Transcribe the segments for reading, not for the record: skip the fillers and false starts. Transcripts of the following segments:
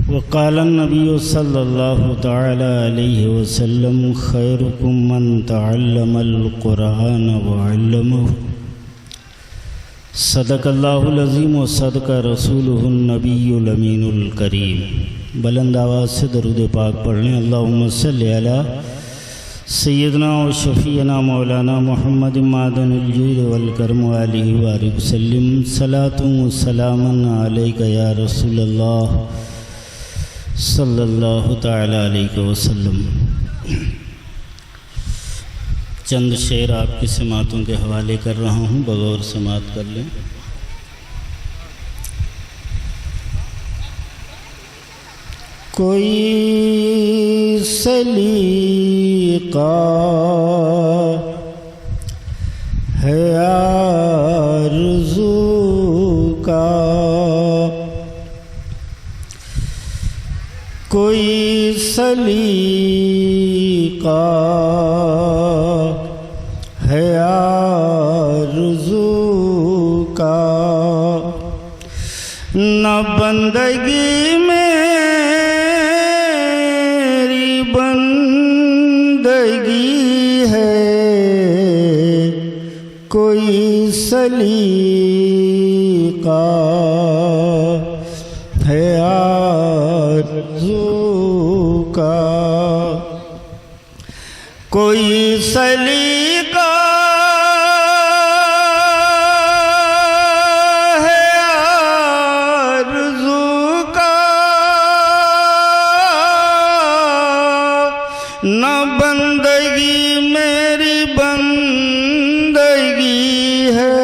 وقال النبي صلى الله تعالى عليه وسلم خيركم من تعلم القرآن وعلمه صدق الله العظيم وصدق رسوله النبي الأمين الكريم. بلند آواز سے درود پاک پڑھ لیں. اللہم صلی علی سیدنا و شفیعنا مولانا محمد معدن الجود والکرم علیہ وآلہ وسلم. صلاۃ و سلاما علیک یا رسول اللہ صلی اللہ تعالی علیہ وسلم. چند شعر آپ کی سماعتوں کے حوالے کر رہا ہوں، بغور سماعت کر لیں. کوئی سلیقہ ہے آرزو کا، کوئی سلیقہ ہے آرزو کا، نہ بندگی میری بندگی ہے، کوئی سلیقہ ہے آرزو کا، کوئی سلیقہ ہے آرزو کا، نہ بندگی میری بندگی ہے،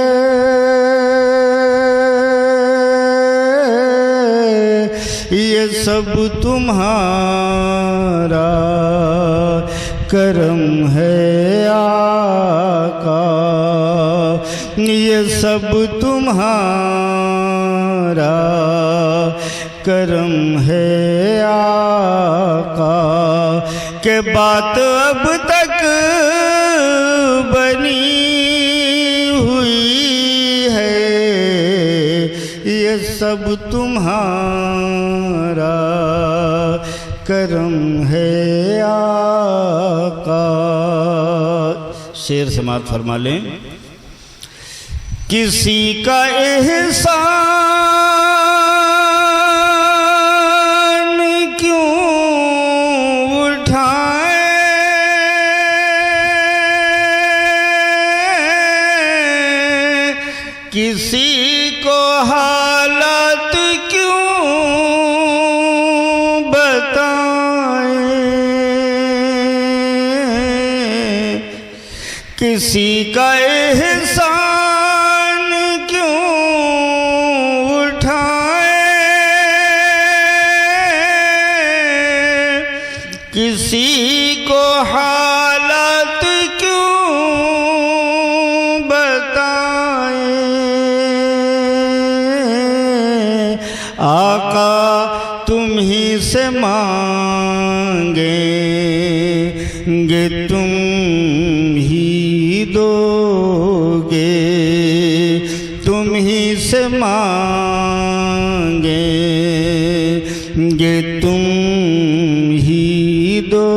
یہ سب تمہارا کرم ہے آقا، یہ سب تمہارا کرم ہے آقا، کہ بات اب تک بنی ہوئی ہے، یہ سب تمہارا کرم ہے آقا. شعر سماعت فرما لیں. کسی کا احسان کیوں اٹھائیں، کسی کو حالات کیوں بتائیں، کسی کا احسان کیوں اٹھائیں، کسی کو حالات کیوں بتائیں. آقا تم ہی سے مانگیں گے، تم ہی دو گے، تم ہی سے مانگیں گے، تم ہی دو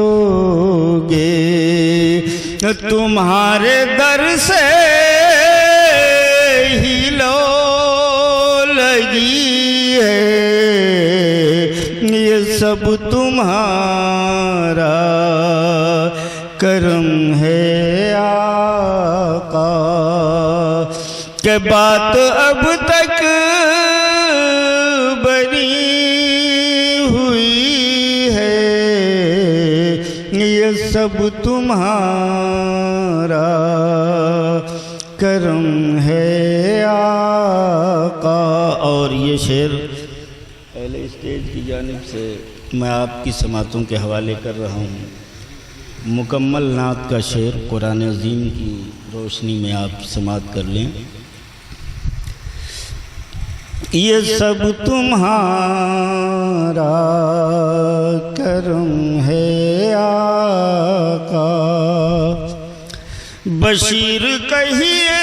گے، تمہارے در سے ہی لو لگی ہے، یہ سب تمہارا کرم ہے آقا، کہ بات اب تک بنی ہوئی ہے، یہ سب تمہارا کرم ہے آقا. اور یہ شعر اہل اسٹیج کی جانب سے میں آپ کی سماعتوں کے حوالے کر رہا ہوں. مکمل نعت کا شعر قرآن عظیم کی روشنی میں آپ سماعت کر لیں. یہ سب تمہارا کرم ہے آقا، بشیر کہیے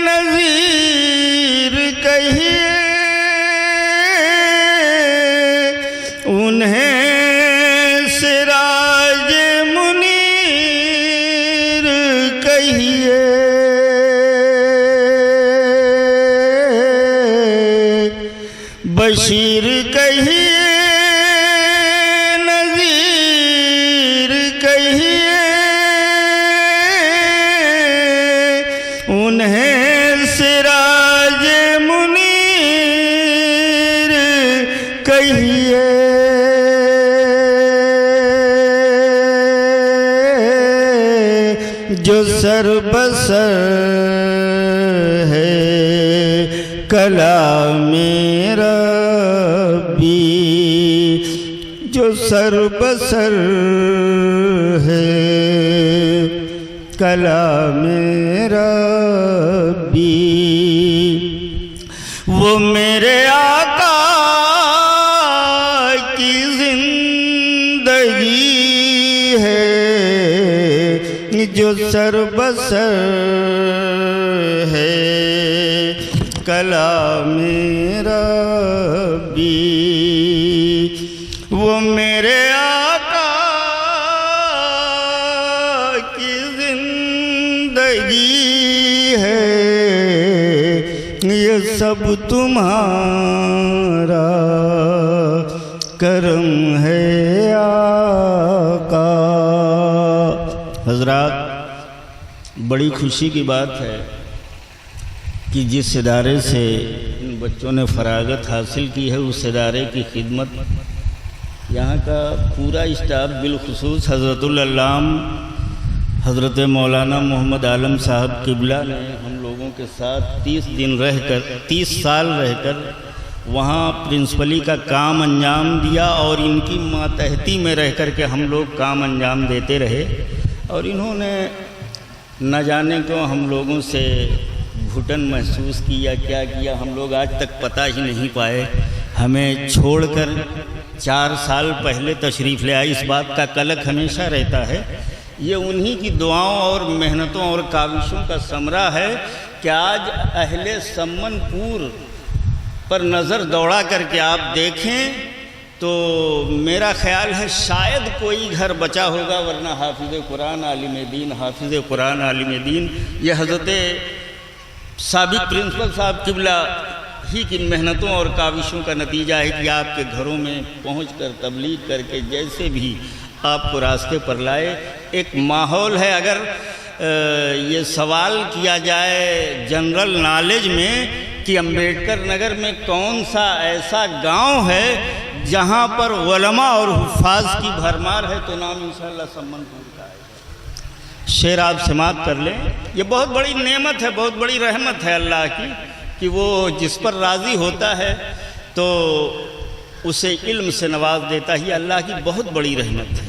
نذیر کہیے بشیر کہیے نذیر کہیے انہیں سراج منیر کہیے جو سر بسر ہے کلام ربی، جو سر بسر ہے کلام ربی، وہ میرے آقا کی زندگی ہے، جو سر بسر ہے کلام ربی، وہ میرے آقا کی زندگی ہے، یہ سب تمہارا کرم ہے آقا۔ حضرات، بڑی خوشی کی بات ہے کہ جس ادارے سے ان بچوں نے فراغت حاصل کی ہے اس ادارے کی خدمت یہاں کا پورا اسٹاف، بالخصوص حضرت العلام حضرت مولانا محمد عالم صاحب قبلہ نے ہم لوگوں کے ساتھ 30 سال رہ کر وہاں پرنسپلی کا کام انجام دیا، اور ان کی ماتحتی میں رہ کر کے ہم لوگ کام انجام دیتے رہے، اور انہوں نے نہ جانے کیوں ہم لوگوں سے گھٹن محسوس کیا، کیا کیا ہم لوگ آج تک پتہ ہی نہیں پائے۔ ہمیں چھوڑ کر 4 سال پہلے تشریف لے آئے، اس بات کا قلق ہمیشہ رہتا ہے۔ یہ انہی کی دعاؤں اور محنتوں اور کاوشوں کا ثمرہ ہے کہ آج اہل سمن پور پر نظر دوڑا کر کے آپ دیکھیں تو میرا خیال ہے شاید کوئی گھر بچا ہوگا، ورنہ حافظ قرآن عالم دین، حافظ قرآن عالم دین یہ حضرت سابق پرنسپل صاحب قبلہ ہی کی محنتوں اور کاوشوں کا نتیجہ ہے کہ آپ کے گھروں میں پہنچ کر تبلیغ کر کے جیسے بھی آپ کو راستے پر لائے۔ ایک ماحول ہے، اگر یہ سوال کیا جائے جنرل نالج میں کہ امبیڈکر نگر میں کون سا ایسا گاؤں ہے جہاں پر علماء اور حفاظ کی بھرمار ہے، تو نام انشاءاللہ سمن پور کا ہے۔ شعر آپ سماعت کر لیں۔ یہ بہت بڑی نعمت ہے، بہت بڑی رحمت ہے اللہ کی کہ وہ جس پر راضی ہوتا ہے تو اسے علم سے نواز دیتا ہی، اللہ کی بہت بڑی رحمت ہے۔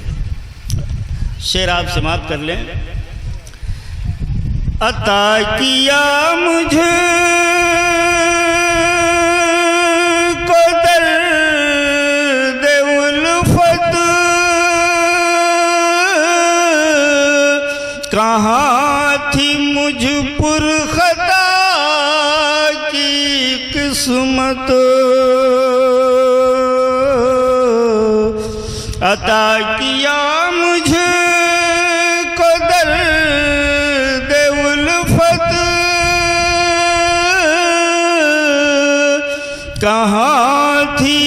شعر آپ سماعت کر لیں۔ عطا کیا مجھے کو درد الفت، کہاں تھی مجھ پر خطا کی قسمت، عطا کیا مجھے کو درد الفت، کہاں تھی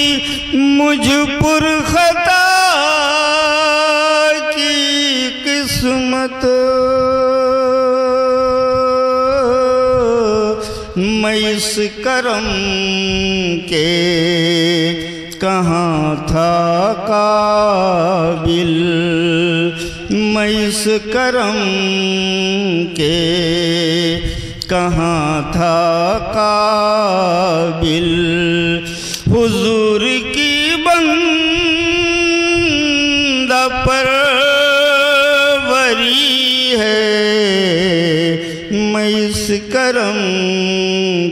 مجھ پر خطا کی قسمت، میں اس کرم کے کہاں تھا قابل، میں اس کرم کے کہاں تھا قابل، حضور کی بندہ پروری ہے، میں اس کرم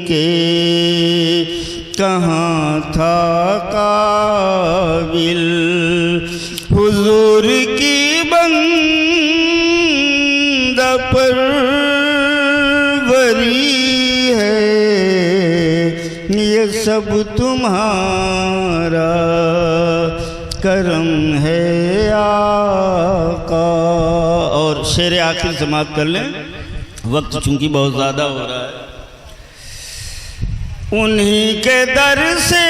کے کہاں تھا قابل، حضور کی بندہ پروری ہے، یہ سب تمہارا کرم ہے آقا۔ اور شعر آخر سماعت کر لیں، وقت چونکہ بہت زیادہ ہو رہا ہے۔ انہی کے در سے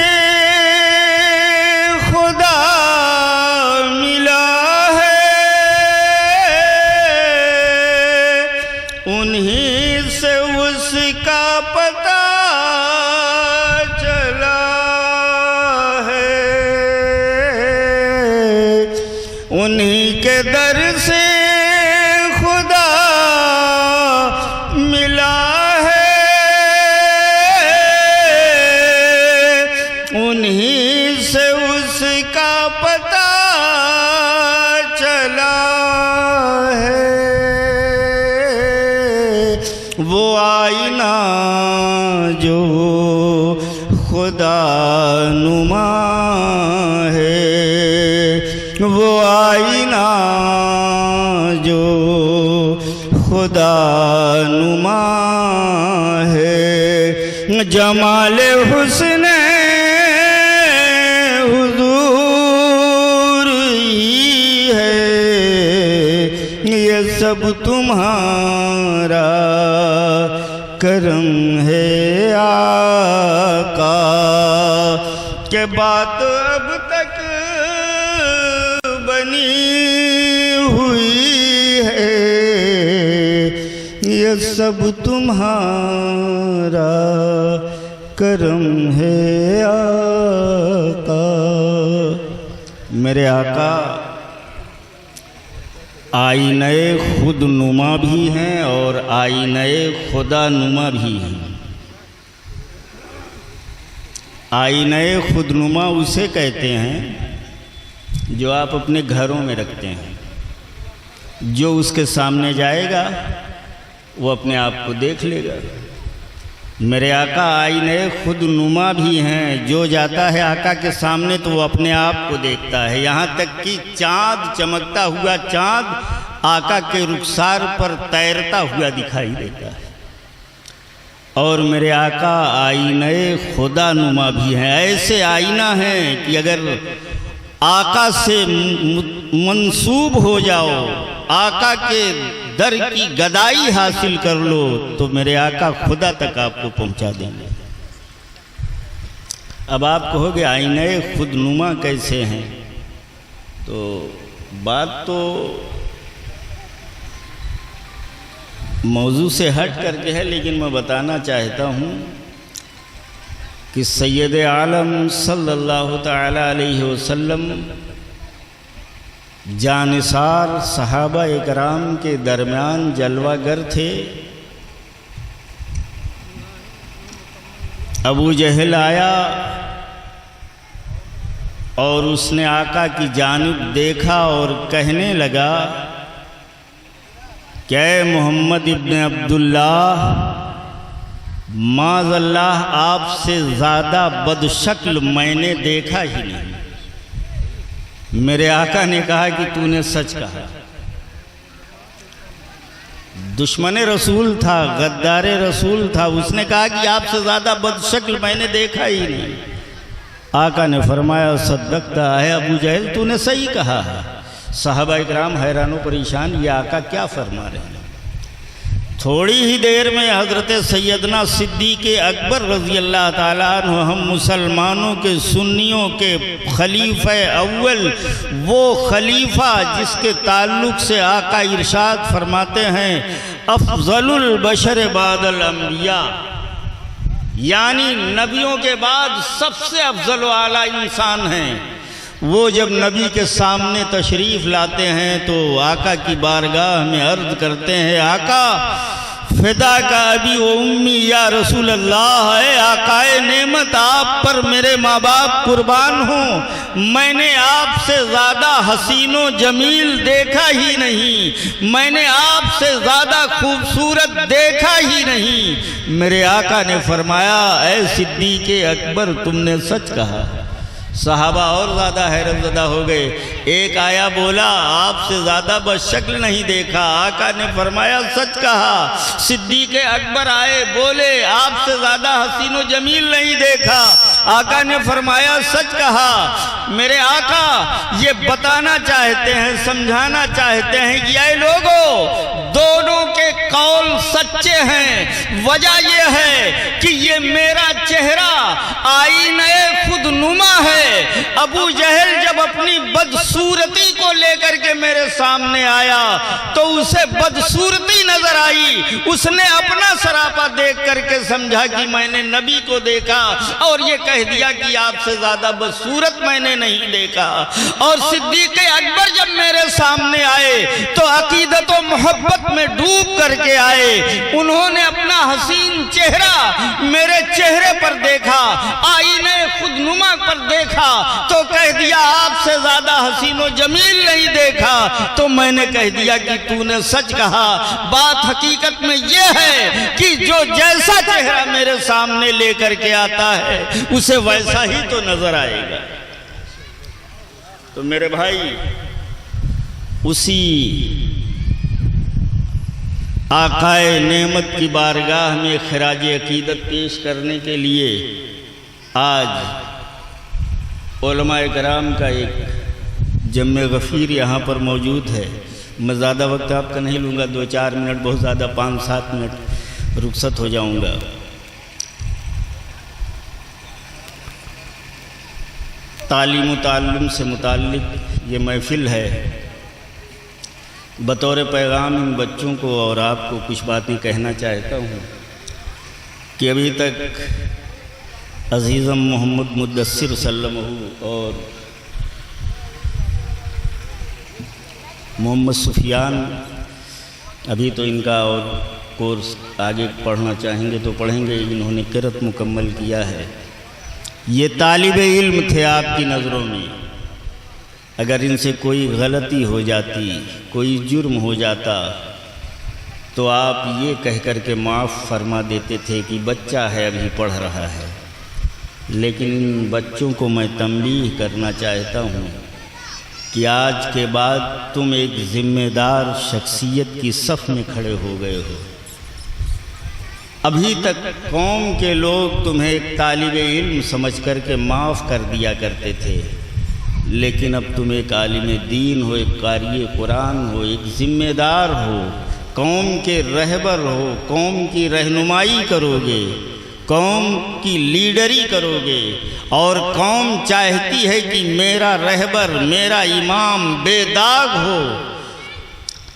پتہ چلا ہے وہ آئینہ جو خدا نما ہے، وہ آئینہ جو خدا نما ہے، جمال حسن حضور ہی ہے، یہ سب تمہارا کرم ہے آقا، کہ بات اب تک بنی ہوئی ہے، یہ سب تمہارا کرم ہے آقا۔ میرے آقا آئینہ خود نما بھی ہیں اور آئینہ خدا نما بھی ہیں۔ آئینہ خود نما اسے کہتے ہیں جو آپ اپنے گھروں میں رکھتے ہیں، جو اس کے سامنے جائے گا وہ اپنے آپ کو دیکھ لے گا۔ میرے آقا آئینہ خود نما بھی ہیں، جو جاتا ہے آقا کے سامنے تو وہ اپنے آپ کو دیکھتا ہے، یہاں تک کہ چاند، چمکتا ہوا چاند آقا کے رخسار پر تیرتا ہوا دکھائی دیتا ہے۔ اور میرے آقا آئینہ خدا نما بھی ہیں، ایسے آئینہ ہیں کہ اگر آقا سے منسوب ہو جاؤ، آقا کے در کی گدائی حاصل کر لو تو میرے آقا خدا تک آپ کو پہنچا دیں گے۔ اب آپ کہو گے آئینہ خود نما کیسے ہیں؟ تو بات تو موضوع سے ہٹ کر کے ہے، لیکن میں بتانا چاہتا ہوں کہ سید عالم صلی اللہ تعالی علیہ وسلم جانثار صحابہ اکرام کے درمیان جلوہ گر تھے۔ ابو جہل آیا اور اس نے آقا کی جانب دیکھا اور کہنے لگا کہ اے محمد ابن عبداللہ، معاذ اللہ آپ سے زیادہ بدشکل میں نے دیکھا ہی نہیں۔ میرے آقا نے کہا کہ تو نے سچ کہا۔ دشمن رسول تھا، غدار رسول تھا، اس نے کہا کہ آپ سے زیادہ بدشکل میں نے دیکھا ہی نہیں۔ آقا نے فرمایا صدقتا ہے ابو جہل، تو نے صحیح کہا ہے۔ صحابہ اکرام حیران و پریشان، یہ آقا کیا فرما رہے ہیں؟ تھوڑی ہی دیر میں حضرت سیدنا صدیق اکبر رضی اللہ تعالیٰ عنہ، ہم مسلمانوں کے سنیوں کے خلیفہ اول، وہ خلیفہ جس کے تعلق سے آقا ارشاد فرماتے ہیں افضل البشر بعد الانبیاء، یعنی نبیوں کے بعد سب سے افضل و اعلیٰ انسان ہیں، وہ جب نبی کے سامنے تشریف لاتے ہیں تو آقا کی بارگاہ میں عرض کرتے ہیں آقا فدا کا ابی و امی یا رسول اللہ، اے آقا نعمت آپ پر میرے ماں باپ قربان ہوں، میں نے آپ سے زیادہ حسین و جمیل دیکھا ہی نہیں، میں نے آپ سے زیادہ خوبصورت دیکھا ہی نہیں۔ میرے آقا نے فرمایا اے صدیق اکبر تم نے سچ کہا۔ صحابہ اور زیادہ حیرت زدہ ہو گئے۔ ایک آیا بولا آپ سے زیادہ بدشکل نہیں دیکھا، آقا نے فرمایا سچ کہا۔ صدیق اکبر آئے بولے آپ سے زیادہ حسین و جمیل نہیں دیکھا، آقا نے فرمایا سچ کہا۔ میرے آقا یہ بتانا چاہتے ہیں، سمجھانا چاہتے ہیں کہ اے لوگو دونوں کے قول سچے ہیں، وجہ یہ ہے کہ یہ میرا چہرہ آئینہ خود نما ہے۔ ابو جہل جب اپنی بدصورتی کو لے کر کے میرے سامنے آیا تو اسے بدصورتی نظر آئی، اس نے اپنا سراپا دیکھ کر کے سمجھا کہ میں نے نبی کو دیکھا اور یہ کہہ دیا کہ آپ سے زیادہ بدصورت میں نے نہیں دیکھا۔ اور صدیق اکبر جب میرے سامنے آئے تو عقیدت و محبت میں ڈوب کر کے آئے، انہوں نے اپنا حسین چہرہ میرے چہرے پر دیکھا، آئینہ خودنما پر دیکھا تو کہہ دیا آپ سے زیادہ حسین و جمیل نہیں دیکھا، تو میں نے کہہ دیا کہ تو نے سچ کہا۔ بات حقیقت میں یہ ہے کہ جو جیسا چہرہ میرے سامنے لے کر کے آتا ہے اسے ویسا ہی تو نظر آئے گا۔ تو میرے بھائی، اسی آقائے نعمت کی بارگاہ میں خراج عقیدت پیش کرنے کے لیے آج علماء کرام کا ایک جمع غفیر یہاں پر موجود ہے۔ میں زیادہ وقت آپ کا نہیں لوں گا، 2-4 منٹ، بہت زیادہ 5-7 منٹ رخصت ہو جاؤں گا۔ تعلیم و تعلم سے متعلق یہ محفل ہے۔ بطور پیغام ان بچوں کو اور آپ کو کچھ باتیں کہنا چاہتا ہوں کہ ابھی تک عزیزم محمد مدثر سلمہ اور محمد سفیان ابھی تو ان کا اور کورس آگے پڑھنا چاہیں گے تو پڑھیں گے، انہوں نے قرأت مکمل کیا ہے۔ یہ طالب علم تھے آپ کی نظروں میں، اگر ان سے کوئی غلطی ہو جاتی، کوئی جرم ہو جاتا تو آپ یہ کہہ کر کے معاف فرما دیتے تھے کہ بچہ ہے ابھی پڑھ رہا ہے۔ لیکن ان بچوں کو میں تنبیہ کرنا چاہتا ہوں کہ آج کے بعد تم ایک ذمہ دار شخصیت کی صف میں کھڑے ہو گئے ہو۔ ابھی تک قوم کے لوگ تمہیں ایک طالب علم سمجھ کر کے معاف کر دیا کرتے تھے، لیکن اب تم ایک عالم دین ہو، ایک قاری قرآن ہو، ایک ذمہ دار ہو، قوم کے رہبر ہو، قوم کی رہنمائی کرو گے، قوم کی لیڈری کرو گے، اور قوم چاہتی ہے کہ میرا رہبر، میرا امام بے داغ ہو۔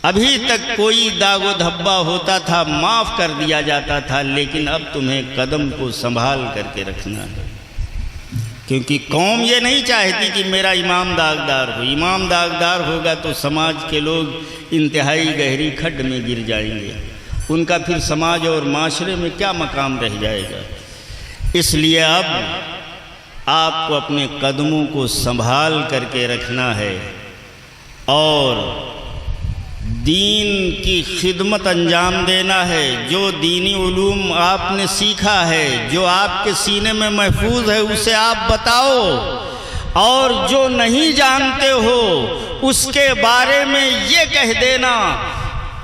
ابھی تک کوئی داغ و دھبا ہوتا تھا معاف کر دیا جاتا تھا، لیکن اب تمہیں قدم کو سنبھال کر کے رکھنا ہے، کیونکہ قوم یہ نہیں چاہتی کہ میرا امام داغدار ہو۔ امام داغدار ہوگا تو سماج کے لوگ انتہائی گہری کھڈ میں گر جائیں گے، ان کا پھر سماج اور معاشرے میں کیا مقام رہ جائے گا۔ اس لیے اب آپ کو اپنے قدموں کو سنبھال کر کے رکھنا ہے اور دین کی خدمت انجام دینا ہے۔ جو دینی علوم آپ نے سیکھا ہے، جو آپ کے سینے میں محفوظ ہے، اسے آپ بتاؤ، اور جو نہیں جانتے ہو اس کے بارے میں یہ کہہ دینا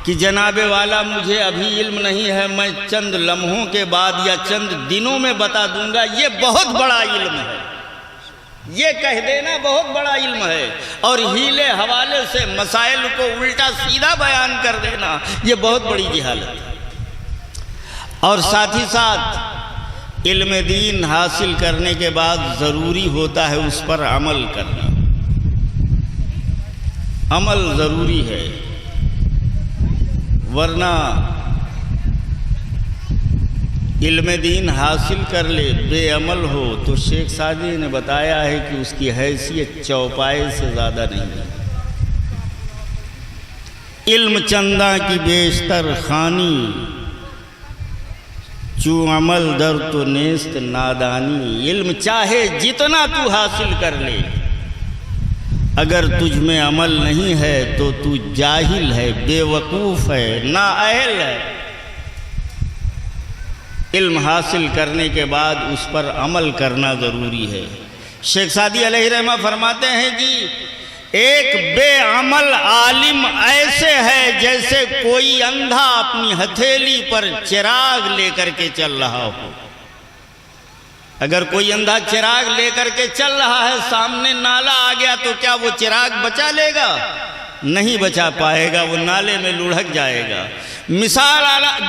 کہ جناب والا مجھے ابھی علم نہیں ہے، میں چند لمحوں کے بعد یا چند دنوں میں بتا دوں گا، یہ بہت بڑا علم ہے۔ یہ کہہ دینا بہت بڑا علم ہے، اور ہیلے حوالے سے مسائل کو الٹا سیدھا بیان کر دینا یہ بہت بڑی جہالت ہے۔ اور ساتھ ہی ساتھ علم دین حاصل کرنے کے بعد ضروری ہوتا ہے اس پر عمل کرنا۔ عمل ضروری ہے، ورنہ علم دین حاصل کر لے بے عمل ہو تو شیخ سعدی نے بتایا ہے کہ اس کی حیثیت چوپائے سے زیادہ نہیں ہے۔ علم چندہ کی بیشتر خانی، چو عمل در تو نیست نادانی۔ علم چاہے جتنا تو حاصل کر لے، اگر تجھ میں عمل نہیں ہے تو تو جاہل ہے، بے وقوف ہے، نااہل ہے۔ علم حاصل کرنے کے بعد اس پر عمل کرنا ضروری ہے۔ شیخ سعدی علیہ رحمہ فرماتے ہیں کہ ایک بے عمل عالم ایسے ہے جیسے کوئی اندھا اپنی ہتھیلی پر چراغ لے کر کے چل رہا ہو۔ اگر کوئی اندھا چراغ لے کر کے چل رہا ہے، سامنے نالا آ گیا تو کیا وہ چراغ بچا لے گا؟ نہیں بچا پائے گا، وہ نالے میں لڑھک جائے گا۔ مثال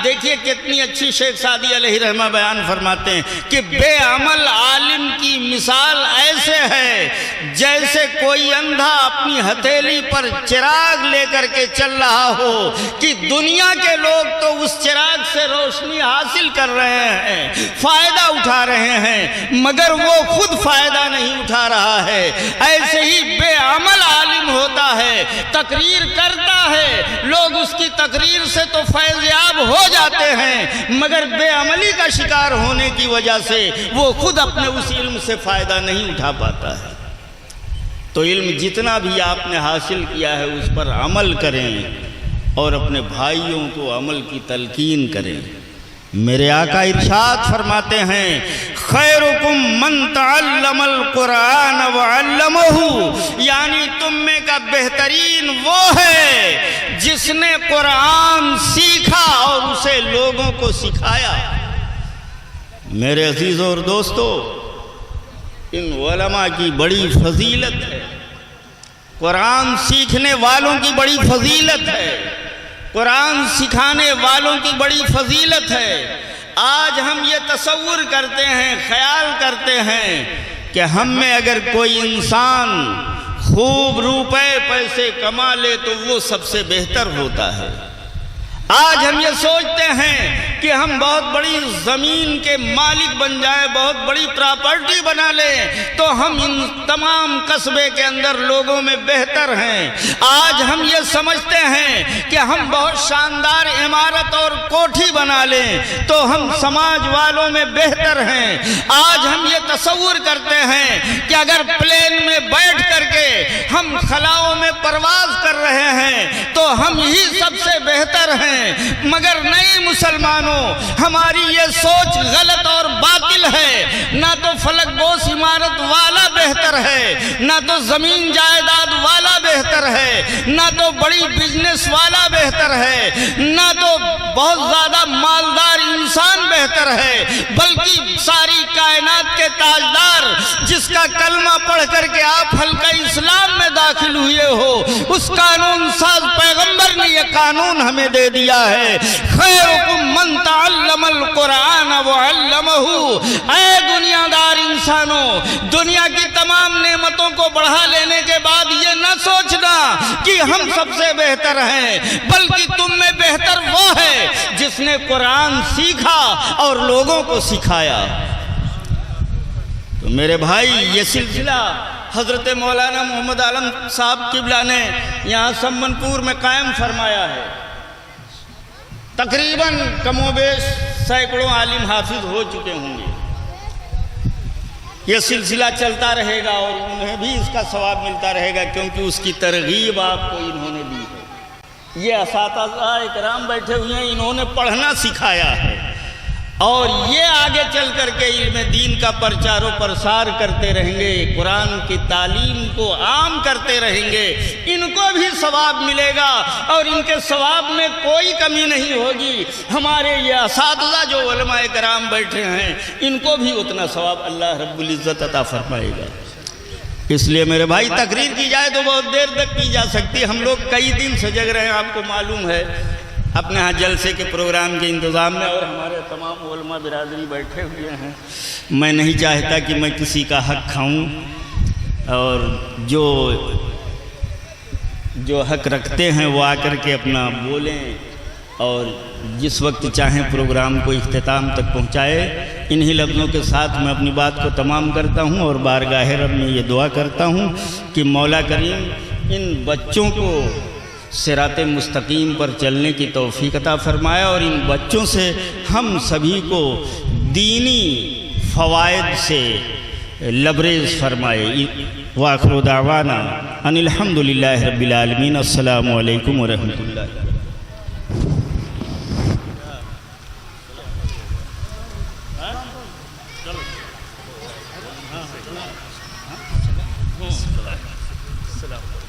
دیکھیے کتنی اچھی شیخ سعدی علیہ رحمہ بیان فرماتے ہیں کہ بے عمل عالم کی مثال ایسے ہے جیسے کوئی اندھا اپنی ہتھیلی پر چراغ لے کر کے چل رہا ہو کہ دنیا کے لوگ تو اس چراغ سے روشنی حاصل کر رہے ہیں، فائدہ اٹھا رہے ہیں، مگر وہ خود فائدہ نہیں اٹھا رہا ہے۔ ایسے ہی بے عمل عالم ہوتا ہے، تقریر کرتا ہے، لوگ اس کی تقریر سے تو فیض یاب ہو جاتے ہیں، مگر بے عملی کا شکار ہونے کی وجہ سے وہ خود اپنے اس علم سے فائدہ نہیں اٹھا پاتا ہے۔ تو علم جتنا بھی آپ نے حاصل کیا ہے اس پر عمل کریں اور اپنے بھائیوں کو عمل کی تلقین کریں۔ میرے آقا ارشاد فرماتے ہیں خیرکم من تعلم القرآن وعلمہ، یعنی تم میں کا بہترین وہ ہے جس نے قرآن سیکھا اور اسے لوگوں کو سکھایا۔ میرے عزیزوں اور دوستو، ان علماء کی بڑی فضیلت ہے، قرآن سیکھنے والوں کی بڑی فضیلت ہے، قرآن سکھانے والوں کی بڑی فضیلت ہے۔ آج ہم یہ تصور کرتے ہیں، خیال کرتے ہیں کہ ہم میں اگر کوئی انسان خوب روپے پیسے کما لے تو وہ سب سے بہتر ہوتا ہے۔ آج ہم یہ سوچتے ہیں کہ ہم بہت بڑی زمین کے مالک بن جائیں، بہت بڑی پراپرٹی بنا لیں تو ہم ان تمام قصبے کے اندر لوگوں میں بہتر ہیں۔ آج ہم یہ سمجھتے ہیں کہ ہم بہت شاندار عمارت اور کوٹھی بنا لیں تو ہم سماج والوں میں بہتر ہیں۔ آج ہم یہ تصور کرتے ہیں کہ اگر پلین میں بیٹھ کر کے ہم خلاؤں میں پرواز کر رہے ہیں تو ہم ہی سب سے بہتر ہیں، مگر نہیں مسلمانوں، ہماری یہ سوچ غلط اور باطل ہے۔ نہ تو فلک بوس عمارت والا بہتر ہے، نہ تو زمین جائیداد والا بہتر ہے، نہ تو بڑی بزنس والا بہتر ہے، نہ تو بہت زیادہ مالدار انسان بہتر ہے، بلکہ ساری کائنات کے تاجدار جس کا کلمہ پڑھ کر کے آپ حلقہ اسلام میں داخل ہوئے ہو، اس قانون ساز پیغمبر نے یہ قانون ہمیں دے دیا ہے خیرکم من تعلم القرآن وعلمہ۔ اے دنیا دار انسانوں، دنیا کی تمام نعمتوں کو بڑھا لینے کے بعد یہ نہ سوچنا کہ ہم سب سے بہتر ہیں، بلکہ تم میں بہتر وہ ہے جس نے قرآن سیکھا اور لوگوں کو سکھایا۔ تو میرے بھائی، یہ سلسلہ حضرت مولانا محمد عالم صاحب قبلہ نے یہاں سمن پور میں قائم فرمایا ہے۔ تقریباً کم و بیش سینکڑوں عالم حافظ ہو چکے ہوں گے۔ یہ سلسلہ چلتا رہے گا اور انہیں بھی اس کا ثواب ملتا رہے گا، کیونکہ اس کی ترغیب آپ کو انہوں نے دی ہے۔ یہ اساتذہ اکرام بیٹھے ہوئے ہیں، انہوں نے پڑھنا سکھایا ہے اور یہ آگے چل کر کے علم دین کا پرچار و پرسار کرتے رہیں گے، قرآن کی تعلیم کو عام کرتے رہیں گے، ان کو بھی ثواب ملے گا اور ان کے ثواب میں کوئی کمی نہیں ہوگی۔ ہمارے یہ اساتذہ جو علماء کرام بیٹھے ہیں ان کو بھی اتنا ثواب اللہ رب العزت عطا فرمائے گا۔ اس لیے میرے بھائی، تقریر کی جائے تو بہت دیر تک کی جا سکتی ہے، ہم لوگ کئی دن سے جگ رہے ہیں، آپ کو معلوم ہے، اپنے ہاں جلسے کے پروگرام کے انتظام میں، اور ہمارے تمام علماء برادری بیٹھے ہوئے ہیں۔ میں نہیں چاہتا کہ میں کسی کا حق کھاؤں، اور جو حق رکھتے ہیں وہ آ کر کے اپنا بولیں اور جس وقت چاہیں پروگرام کو اختتام تک پہنچائے۔ انہی لفظوں کے ساتھ میں اپنی بات کو تمام کرتا ہوں اور بارگاہ رب میں یہ دعا کرتا ہوں کہ مولا کریم ان بچوں کو صراط مستقیم پر چلنے کی توفیق عطا فرمائے اور ان بچوں سے ہم سبھی کو دینی فوائد سے لبریز فرمائے۔ وآخر دعوانا ان الحمدللہ رب العالمین۔ السلام علیکم ورحمۃ اللہ۔ السلام